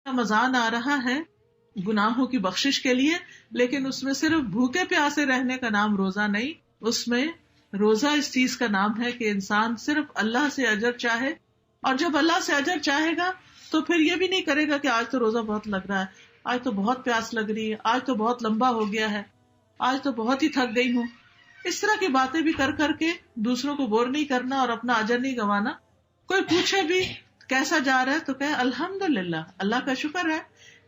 رمضان آ رہا ہے گناہوں کی بخشش کے لیے، لیکن اس میں صرف بھوکے پیاسے رہنے کا نام روزہ نہیں، اس میں روزہ اس چیز کا نام ہے کہ انسان صرف اللہ سے اجر چاہے، اور جب اللہ سے اجر چاہے گا تو پھر یہ بھی نہیں کرے گا کہ آج تو روزہ بہت لگ رہا ہے، آج تو بہت پیاس لگ رہی ہے، آج تو بہت لمبا ہو گیا ہے، آج تو بہت ہی تھک گئی ہوں. اس طرح کی باتیں بھی کر کر کے دوسروں کو بور نہیں کرنا اور اپنا اجر نہیں گنوانا. کوئی پوچھے بھی کیسا جا رہا ہے تو کہے الحمدللہ، اللہ کا شکر ہے،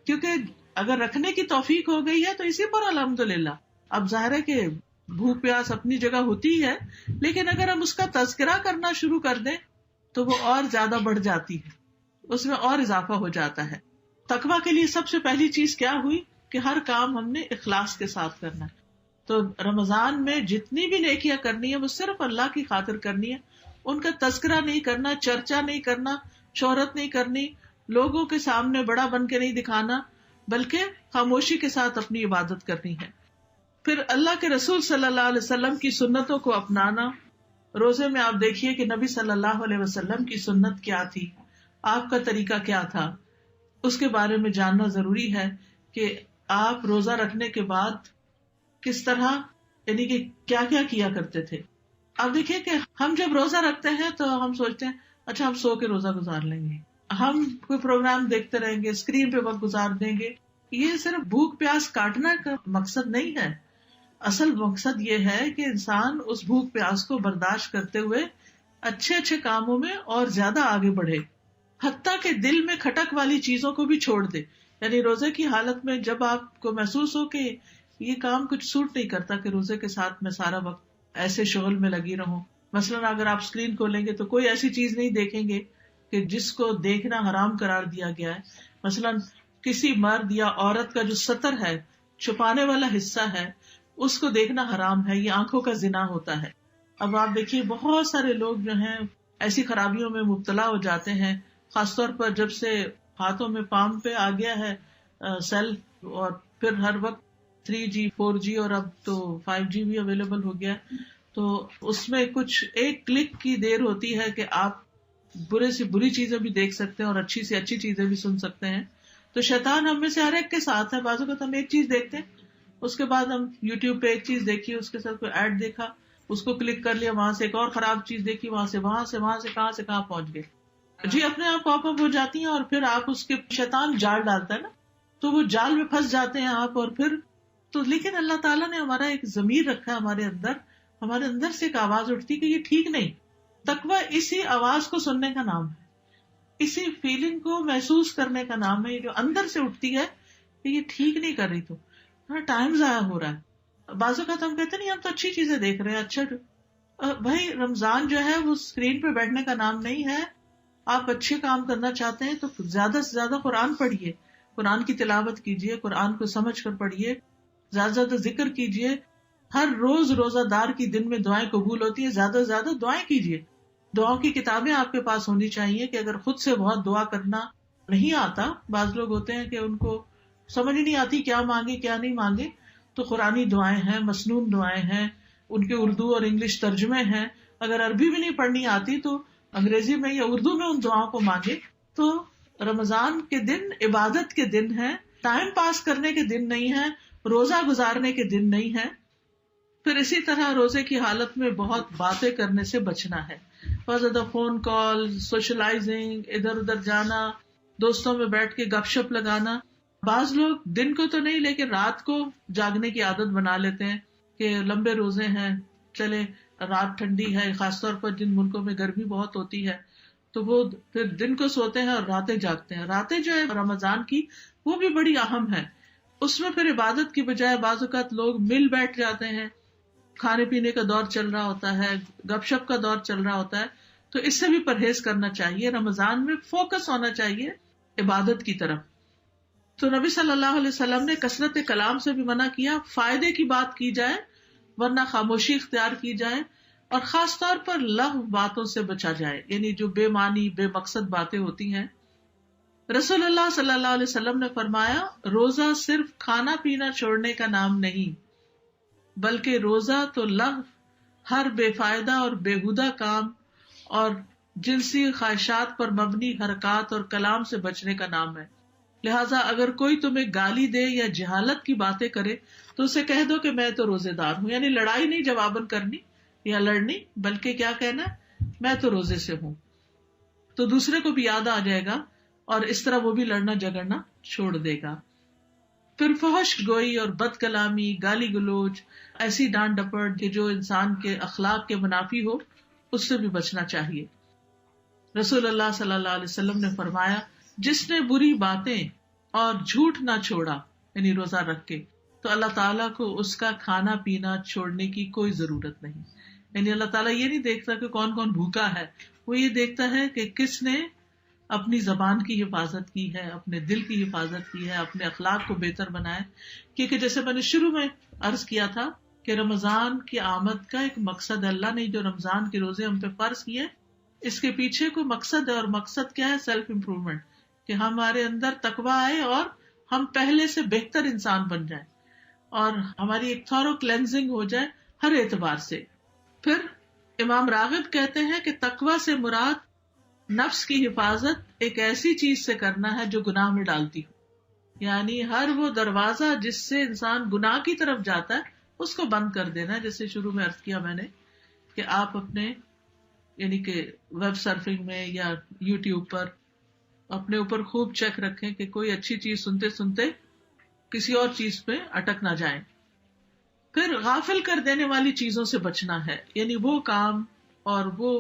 کیونکہ اگر رکھنے کی توفیق ہو گئی ہے تو اسی پر الحمدللہ. اب ظاہر ہے کہ بھوک پیاس اپنی جگہ ہوتی ہے، لیکن اگر ہم اس کا تذکرہ کرنا شروع کر دیں تو وہ اور زیادہ بڑھ جاتی ہے، اس میں اور اضافہ ہو جاتا ہے. تقویٰ کے لیے سب سے پہلی چیز کیا ہوئی کہ ہر کام ہم نے اخلاص کے ساتھ کرنا ہے. تو رمضان میں جتنی بھی نیکیاں کرنی ہے وہ صرف اللہ کی خاطر کرنی ہے، ان کا تذکرہ نہیں کرنا، چرچا نہیں کرنا، شہرت نہیں کرنی، لوگوں کے سامنے بڑا بن کے نہیں دکھانا، بلکہ خاموشی کے ساتھ اپنی عبادت کرنی ہے. پھر اللہ کے رسول صلی اللہ علیہ وسلم کی سنتوں کو اپنانا. روزے میں آپ دیکھیے کہ نبی صلی اللہ علیہ وسلم کی سنت کیا تھی، آپ کا طریقہ کیا تھا، اس کے بارے میں جاننا ضروری ہے کہ آپ روزہ رکھنے کے بعد کس طرح، یعنی کہ کیا کیا کیا کرتے تھے. آپ دیکھیے کہ ہم جب روزہ رکھتے ہیں تو ہم سوچتے ہیں اچھا ہم سو کے روزہ گزار لیں گے، ہم کوئی پروگرام دیکھتے رہیں گے، اسکرین پہ وقت گزار دیں گے. یہ صرف بھوک پیاس کاٹنا کا مقصد نہیں ہے. اصل مقصد یہ ہے کہ انسان اس بھوک پیاس کو برداشت کرتے ہوئے اچھے اچھے کاموں میں اور زیادہ آگے بڑھے، حتیٰ کہ دل میں کھٹک والی چیزوں کو بھی چھوڑ دے. یعنی روزے کی حالت میں جب آپ کو محسوس ہو کہ یہ کام کچھ سوٹ نہیں کرتا کہ روزے کے ساتھ میں سارا وقت ایسے شغل میں لگی رہوں. مثلاً اگر آپ اسکرین کھولیں گے تو کوئی ایسی چیز نہیں دیکھیں گے کہ جس کو دیکھنا حرام قرار دیا گیا ہے. مثلاً کسی مرد یا عورت کا جو ستر ہے، چھپانے والا حصہ ہے، اس کو دیکھنا حرام ہے، یہ آنکھوں کا زنا ہوتا ہے. اب آپ دیکھیے بہت سارے لوگ جو ہیں ایسی خرابیوں میں مبتلا ہو جاتے ہیں، خاص طور پر جب سے ہاتھوں میں پام پہ آ گیا ہے سیل، اور پھر ہر وقت 3G 4G اور اب تو 5G بھی اویلیبل ہو گیا. تو اس میں کچھ ایک کلک کی دیر ہوتی ہے کہ آپ برے سے بری چیزیں بھی دیکھ سکتے ہیں اور اچھی سے اچھی چیزیں بھی سن سکتے ہیں. تو شیطان ہم میں سے ہر ایک کے ساتھ ہے. بعض اوقات ہم ایک چیز دیکھتے ہیں، اس کے بعد ہم یوٹیوب پہ ایک چیز دیکھی، اس کے ساتھ کوئی ایڈ دیکھا، اس کو کلک کر لیا، وہاں سے ایک اور خراب چیز دیکھی، وہاں سے کہاں سے کہاں پہنچ گئے. جی اپنے آپ پاپ اپ ہو جاتی ہیں، اور پھر آپ اس کے شیطان جال ڈالتا ہے نا، تو وہ جال میں پھنس جاتے ہیں آپ. اور پھر تو لیکن اللہ تعالیٰ نے ہمارا ایک ضمیر رکھا ہے، ہمارے اندر سے ایک آواز اٹھتی کہ یہ ٹھیک نہیں. تقویٰ اسی آواز کو سننے کا نام ہے، اسی فیلنگ کو محسوس کرنے کا نام ہے، یہ جو اندر سے اٹھتی ہے کہ یہ ٹھیک نہیں کر رہی، تو ٹائم ضائع ہو رہا ہے. بعض اوقات ہم کہتے نہیں ہم تو اچھی چیزیں دیکھ رہے ہیں. اچھا بھائی رمضان جو ہے وہ اسکرین پہ بیٹھنے کا نام نہیں ہے. آپ اچھے کام کرنا چاہتے ہیں تو زیادہ سے زیادہ قرآن پڑھیے، قرآن کی تلاوت کیجیے، قرآن کو سمجھ کر پڑھیے، زیادہ سے زیادہ ذکر کیجیے. ہر روز روزہ دار کی دن میں دعائیں قبول ہوتی ہیں، زیادہ سے زیادہ دعائیں کیجیے. دعاؤں کی کتابیں آپ کے پاس ہونی چاہیے کہ اگر خود سے بہت دعا کرنا نہیں آتا، بعض لوگ ہوتے ہیں کہ ان کو سمجھ نہیں آتی کیا مانگے کیا نہیں مانگے، تو قرآنی دعائیں ہیں، مسنون دعائیں ہیں، ان کے اردو اور انگلش ترجمے ہیں. اگر عربی بھی نہیں پڑھنی آتی تو انگریزی میں یا اردو میں ان دعاؤں کو مانگے. تو رمضان کے دن عبادت کے دن ہے، ٹائم پاس کرنے کے دن نہیں ہے، روزہ گزارنے کے دن نہیں ہے. پھر اسی طرح روزے کی حالت میں بہت باتیں کرنے سے بچنا ہے. بہت زیادہ فون کال، سوشلائزنگ، ادھر ادھر جانا، دوستوں میں بیٹھ کے گپ شپ لگانا. بعض لوگ دن کو تو نہیں لیکن رات کو جاگنے کی عادت بنا لیتے ہیں کہ لمبے روزے ہیں، چلے رات ٹھنڈی ہے، خاص طور پر جن ملکوں میں گرمی بہت ہوتی ہے تو وہ پھر دن کو سوتے ہیں اور راتیں جاگتے ہیں. راتیں جو ہے رمضان کی وہ بھی بڑی اہم ہے. اس میں پھر عبادت کی بجائے بعض اوقات لوگ مل بیٹھ جاتے ہیں، کھانے پینے کا دور چل رہا ہوتا ہے، گپ شپ کا دور چل رہا ہوتا ہے. تو اس سے بھی پرہیز کرنا چاہیے. رمضان میں فوکس ہونا چاہیے عبادت کی طرف. تو نبی صلی اللہ علیہ وسلم نے کثرت کلام سے بھی منع کیا، فائدے کی بات کی جائے ورنہ خاموشی اختیار کی جائے، اور خاص طور پر لغو باتوں سے بچا جائے، یعنی جو بے معنی بے مقصد باتیں ہوتی ہیں. رسول اللہ صلی اللہ علیہ وسلم نے فرمایا روزہ صرف کھانا پینا چھوڑنے کا نام نہیں، بلکہ روزہ تو لغو، ہر بے فائدہ اور بےہودہ کام اور جنسی خواہشات پر مبنی حرکات اور کلام سے بچنے کا نام ہے. لہٰذا اگر کوئی تمہیں گالی دے یا جہالت کی باتیں کرے تو اسے کہہ دو کہ میں تو روزے دار ہوں. یعنی لڑائی نہیں جواباً کرنی یا لڑنی، بلکہ کیا کہنا، میں تو روزے سے ہوں. تو دوسرے کو بھی یاد آ جائے گا اور اس طرح وہ بھی لڑنا جھگڑنا چھوڑ دے گا. پھر فحش گوئی اور بد کلامی، گالی گلوچ، ایسی ڈانٹ ڈپٹ جو انسان کے اخلاق کے منافی ہو، اس سے بھی بچنا چاہیے. رسول اللہ صلی اللہ علیہ وسلم نے فرمایا، جس نے بری باتیں اور جھوٹ نہ چھوڑا یعنی روزہ رکھ کے، تو اللہ تعالیٰ کو اس کا کھانا پینا چھوڑنے کی کوئی ضرورت نہیں. یعنی اللہ تعالیٰ یہ نہیں دیکھتا کہ کون کون بھوکا ہے، وہ یہ دیکھتا ہے کہ کس نے اپنی زبان کی حفاظت کی ہے، اپنے دل کی حفاظت کی ہے، اپنے اخلاق کو بہتر بنائے. کیونکہ جیسے میں نے شروع میں عرض کیا تھا کہ رمضان کی آمد کا ایک مقصد، اللہ نے جو رمضان کے روزے ہم پہ فرض کیے، اس کے پیچھے کوئی مقصد ہے، اور مقصد کیا ہے؟ سیلف امپروومنٹ، کہ ہمارے اندر تقویٰ آئے اور ہم پہلے سے بہتر انسان بن جائیں اور ہماری ایک تھورو کلینزنگ ہو جائے ہر اعتبار سے. پھر امام راغب کہتے ہیں کہ تقویٰ سے مراد نفس کی حفاظت ایک ایسی چیز سے کرنا ہے جو گناہ میں ڈالتی ہو. یعنی ہر وہ دروازہ جس سے انسان گناہ کی طرف جاتا ہے اس کو بند کر دینا. جیسے شروع میں عرض کیا میں نے کہ آپ اپنے یعنی کہ ویب سرفنگ میں یا یوٹیوب پر اپنے اوپر خوب چیک رکھیں کہ کوئی اچھی چیز سنتے سنتے کسی اور چیز پہ اٹک نہ جائیں. پھر غافل کر دینے والی چیزوں سے بچنا ہے، یعنی وہ کام اور وہ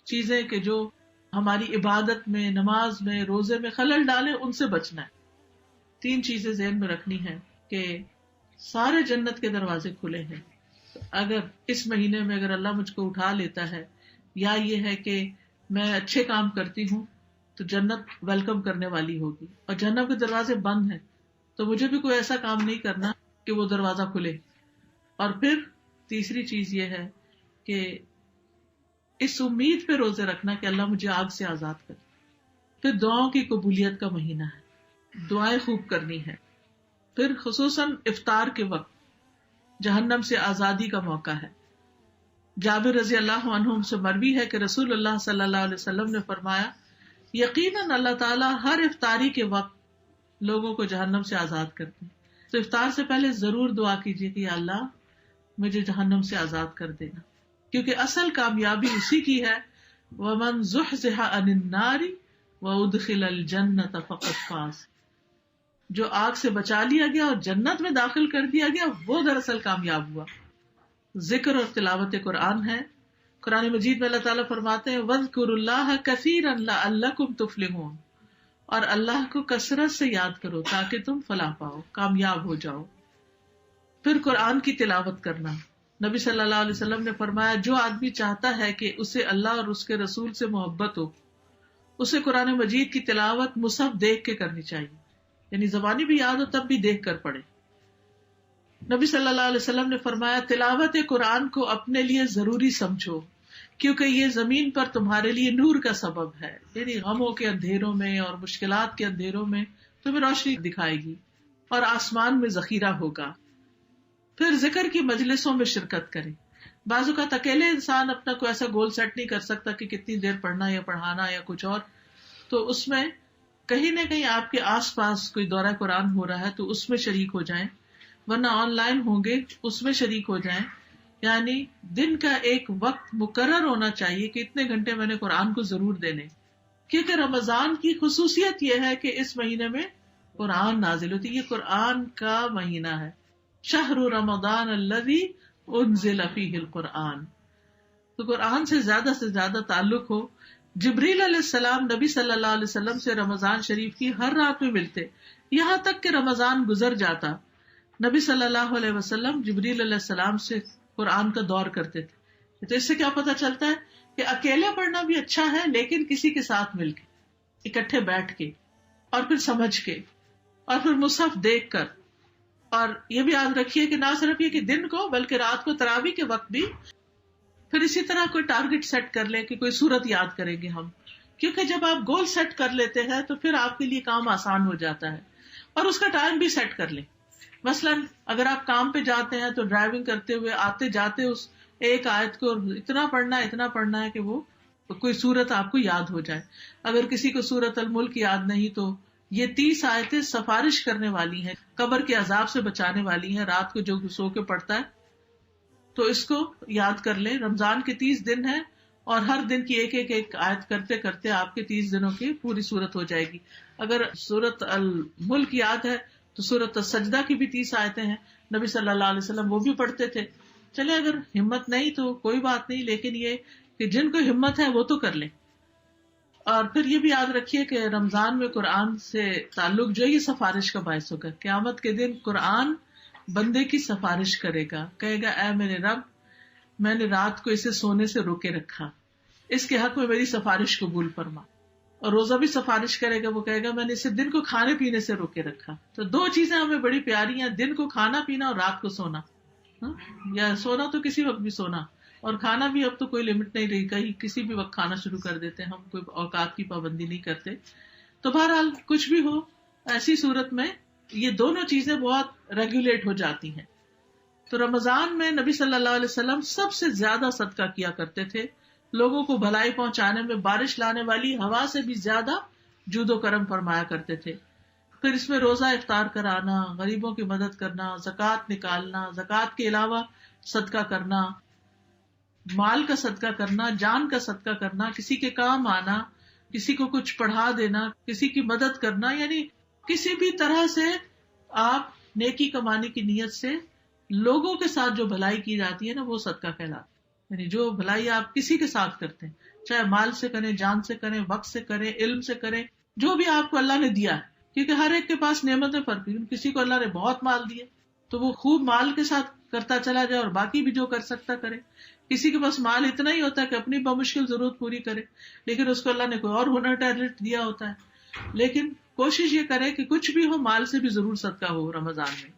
چیزیں کہ جو ہماری عبادت میں، نماز میں، روزے میں خلل ڈالے، ان سے بچنا ہے. 3 چیزیں ذہن میں رکھنی ہے کہ سارے جنت کے دروازے کھلے ہیں. اگر اس مہینے میں اگر اللہ مجھ کو اٹھا لیتا ہے، یا یہ ہے کہ میں اچھے کام کرتی ہوں تو جنت ویلکم کرنے والی ہوگی، اور جہنم کے دروازے بند ہیں تو مجھے بھی کوئی ایسا کام نہیں کرنا کہ وہ دروازہ کھلے. اور پھر تیسری چیز یہ ہے کہ اس امید پہ روزے رکھنا کہ اللہ مجھے آگ سے آزاد کرے. پھر دعاؤں کی قبولیت کا مہینہ ہے، دعائیں خوب کرنی ہے. پھر خصوصاً افطار کے وقت جہنم سے آزادی کا موقع ہے. جابر رضی اللہ عنہ سے مروی ہے کہ رسول اللہ صلی اللہ علیہ وسلم نے فرمایا، یقیناً اللہ تعالیٰ ہر افطاری کے وقت لوگوں کو جہنم سے آزاد کرتے ہیں. تو افطار سے پہلے ضرور دعا کیجیے کہ یا اللہ مجھے جہنم سے آزاد کر دینا، کیونکہ اصل کامیابی اسی کی ہے، وَمَنْ زُحْزِحَ عَنِ النَّارِ وَأُدْخِلَ الْجَنَّةَ فَقَدْ فَازَ. جو آگ سے بچا لیا گیا اور جنت میں داخل کر دیا گیا وہ دراصل کامیاب ہوا. ذکر اور تلاوت قرآن ہے. قرآن مجید میں اللہ تعالیٰ فرماتے ہیں وَاذْكُرُوا اللَّهَ كَثِيرًا لَعَلَّكُمْ تُفْلِحُونَ، اور اللہ کو کثرت سے یاد کرو تاکہ تم فلاح پاؤ، کامیاب ہو جاؤ. پھر قرآن کی تلاوت کرنا. نبی صلی اللہ علیہ وسلم نے فرمایا، جو آدمی چاہتا ہے کہ اسے اللہ اور اس کے رسول سے محبت ہو، اسے قرآن مجید کی تلاوت مصحف دیکھ کے کرنی چاہیے، یعنی زبانی بھی یاد ہو تب بھی دیکھ کر پڑھے. نبی صلی اللہ علیہ وسلم نے فرمایا، تلاوت قرآن کو اپنے لیے ضروری سمجھو کیونکہ یہ زمین پر تمہارے لیے نور کا سبب ہے، یعنی غموں کے اندھیروں میں اور مشکلات کے اندھیروں میں تمہیں روشنی دکھائے گی اور آسمان میں ذخیرہ ہوگا. پھر ذکر کی مجلسوں میں شرکت کریں. بعض اوقات اکیلے انسان اپنا کوئی ایسا گول سیٹ نہیں کر سکتا کہ کتنی دیر پڑھنا یا پڑھانا یا کچھ اور، تو اس میں کہیں نہ کہیں آپ کے آس پاس کوئی دورہ قرآن ہو رہا ہے تو اس میں شریک ہو جائیں، ورنہ آن لائن ہوں گے اس میں شریک ہو جائیں. یعنی دن کا ایک وقت مقرر ہونا چاہیے کہ اتنے گھنٹے میں نے قرآن کو ضرور دینے، کیونکہ رمضان کی خصوصیت یہ ہے کہ اس مہینے میں قرآن نازل ہوتی ہے. یہ قرآن کا مہینہ ہے، شہر رمضان الذی انزل فیہ القرآن. تو قرآن سے زیادہ تعلق ہو. جبریل علیہ السلام نبی صلی اللہ علیہ وسلم سے رمضان شریف کی ہر رات میں ملتے، یہاں تک کہ رمضان گزر جاتا نبی صلی اللہ علیہ وسلم جبریل علیہ السلام سے قرآن کا دور کرتے تھے. تو اس سے کیا پتہ چلتا ہے کہ اکیلے پڑھنا بھی اچھا ہے، لیکن کسی کے ساتھ مل کے، اکٹھے بیٹھ کے، اور پھر سمجھ کے، اور پھر مصحف دیکھ کر. اور یہ بھی یاد رکھیے کہ نہ صرف یہ کہ دن کو بلکہ رات کو تراویح کے وقت بھی. پھر اسی طرح کوئی ٹارگٹ سیٹ کر لیں کہ کوئی سورت یاد کریں گے ہم، کیونکہ جب آپ گول سیٹ کر لیتے ہیں تو پھر آپ کے لیے کام آسان ہو جاتا ہے. اور اس کا ٹائم بھی سیٹ کر لیں. مثلا اگر آپ کام پہ جاتے ہیں تو ڈرائیونگ کرتے ہوئے آتے جاتے اس ایک آیت کو اتنا پڑھنا ہے کہ وہ کوئی سورت آپ کو یاد ہو جائے. اگر کسی کو سورت الملک یاد نہیں تو یہ 30 آیتیں سفارش کرنے والی ہیں، قبر کے عذاب سے بچانے والی ہیں. رات کو جو سو کے پڑھتا ہے تو اس کو یاد کر لیں. رمضان کے 30 دن ہیں اور ہر دن کی ایک آیت کرتے کرتے آپ کے 30 دنوں کی پوری صورت ہو جائے گی. اگر سورت الملک یاد ہے تو سورت السجدہ کی بھی 30 آیتیں ہیں. نبی صلی اللہ علیہ وسلم وہ بھی پڑھتے تھے. چلے اگر ہمت نہیں تو کوئی بات نہیں، لیکن یہ کہ جن کو ہمت ہے وہ تو کر لیں. اور پھر یہ بھی یاد رکھیے کہ رمضان میں قرآن سے تعلق جو یہ سفارش کا باعث ہوگا. قیامت کے دن قرآن بندے کی سفارش کرے گا، کہے گا اے میرے رب، میں نے رات کو اسے سونے سے روکے رکھا، اس کے حق میں میری سفارش قبول فرما. اور روزہ بھی سفارش کرے گا، وہ کہے گا میں نے اسے دن کو کھانے پینے سے روکے رکھا. تو 2 چیزیں ہمیں بڑی پیاری ہیں، دن کو کھانا پینا اور رات کو سونا. یا سونا تو کسی وقت بھی سونا، اور کھانا بھی اب تو کوئی لمٹ نہیں رہی، کہیں کسی بھی وقت کھانا شروع کر دیتے ہیں، ہم کوئی اوقات کی پابندی نہیں کرتے. تو بہرحال کچھ بھی ہو، ایسی صورت میں یہ دونوں چیزیں بہت ریگولیٹ ہو جاتی ہیں. تو رمضان میں نبی صلی اللہ علیہ وسلم سب سے زیادہ صدقہ کیا کرتے تھے. لوگوں کو بھلائی پہنچانے میں بارش لانے والی ہوا سے بھی زیادہ جود و کرم فرمایا کرتے تھے. پھر اس میں روزہ افطار کرانا، غریبوں کی مدد کرنا، زکوٰۃ نکالنا، زکوٰۃ کے علاوہ صدقہ کرنا، مال کا صدقہ کرنا، جان کا صدقہ کرنا، کسی کے کام آنا، کسی کو کچھ پڑھا دینا، کسی کی مدد کرنا، یعنی کسی بھی طرح سے آپ نیکی کمانے کی نیت سے لوگوں کے ساتھ جو بھلائی کی جاتی ہے نا، وہ صدقہ کہلاتا ہے. یعنی جو بھلائی آپ کسی کے ساتھ کرتے ہیں، چاہے مال سے کریں، جان سے کریں، وقت سے کریں، علم سے کریں، جو بھی آپ کو اللہ نے دیا ہے. کیونکہ ہر ایک کے پاس نعمتیں فرق ہیں. کسی کو اللہ نے بہت مال دیے تو وہ خوب مال کے ساتھ کرتا چلا جائے اور باقی بھی جو کر سکتا کرے. کسی کے پاس مال اتنا ہی ہوتا ہے کہ اپنی بمشکل ضرورت پوری کرے، لیکن اس کو اللہ نے کوئی اور ہنر ٹیلنٹ دیا ہوتا ہے. لیکن کوشش یہ کرے کہ کچھ بھی ہو، مال سے بھی ضرور صدقہ ہو رمضان میں.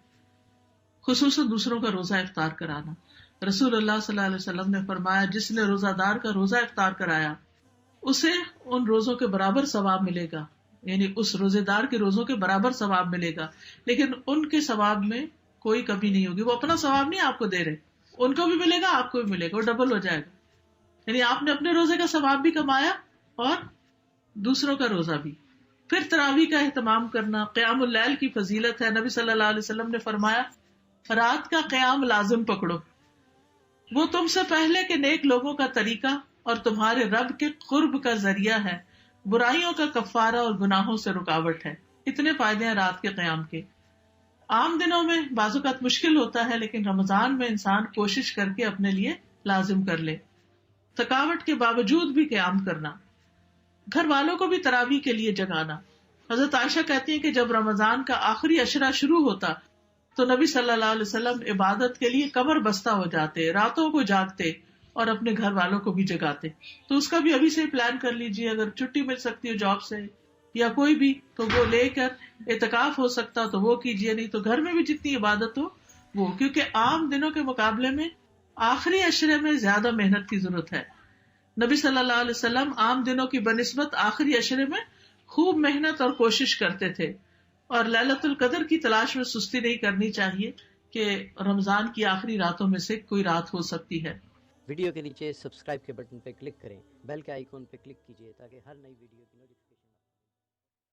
خصوصاً دوسروں کا روزہ افطار کرانا. رسول اللہ صلی اللہ علیہ وسلم نے فرمایا جس نے روزہ دار کا روزہ افطار کرایا اسے ان روزوں کے برابر ثواب ملے گا، یعنی اس روزے دار کے روزوں کے برابر ثواب ملے گا، لیکن ان کے ثواب میں کوئی کمی نہیں ہوگی. وہ اپنا ثواب نہیں آپ کو دے رہے، ان کو بھی ملے گا، آپ کو بھی ملے گا، وہ ڈبل ہو جائے گا. یعنی آپ نے اپنے روزے کا ثواب بھی کمایا اور دوسروں کا روزہ بھی. پھر تراویح کا اہتمام کرنا. قیام اللیل کی فضیلت ہے. نبی صلی اللہ علیہ وسلم نے فرمایا رات کا قیام لازم پکڑو، وہ تم سے پہلے کے نیک لوگوں کا طریقہ اور تمہارے رب کے قرب کا ذریعہ ہے، برائیوں کا کفارہ اور گناہوں سے رکاوٹ ہے. اتنے فائدے ہیں رات کے قیام کے. عام دنوں میں بعض اوقات مشکل ہوتا ہے، لیکن رمضان میں انسان کوشش کر کے اپنے لیے لازم کر لے. تھکاوٹ کے باوجود بھی قیام کرنا. گھر والوں کو بھی تراویح کے لیے جگانا. حضرت عائشہ کہتی ہیں کہ جب رمضان کا آخری عشرہ شروع ہوتا تو نبی صلی اللہ علیہ وسلم عبادت کے لیے کمر بستہ ہو جاتے، راتوں کو جاگتے اور اپنے گھر والوں کو بھی جگاتے. تو اس کا بھی ابھی سے پلان کر لیجئے، اگر چھٹی مل سکتی ہے جاب سے یا کوئی بھی تو وہ لے کر، اعتکاف ہو سکتا تو وہ کیجئے، نہیں تو گھر میں بھی جتنی عبادت ہو وہ، کیونکہ عام دنوں کے مقابلے میں آخری عشرے میں زیادہ محنت کی ضرورت ہے. نبی صلی اللہ علیہ وسلم عام دنوں کی بنسبت آخری عشرے میں خوب محنت اور کوشش کرتے تھے. اور لیلۃ القدر کی تلاش میں سستی نہیں کرنی چاہیے کہ رمضان کی آخری راتوں میں سے کوئی رات ہو سکتی ہے. ویڈیو کے نیچے سبسکرائب کے بٹن پہ کلک کریں، بیل کے آئیکن پہ کلک کیجیے تاکہ ہر نئی ویڈیو کی نوٹیفیکیشن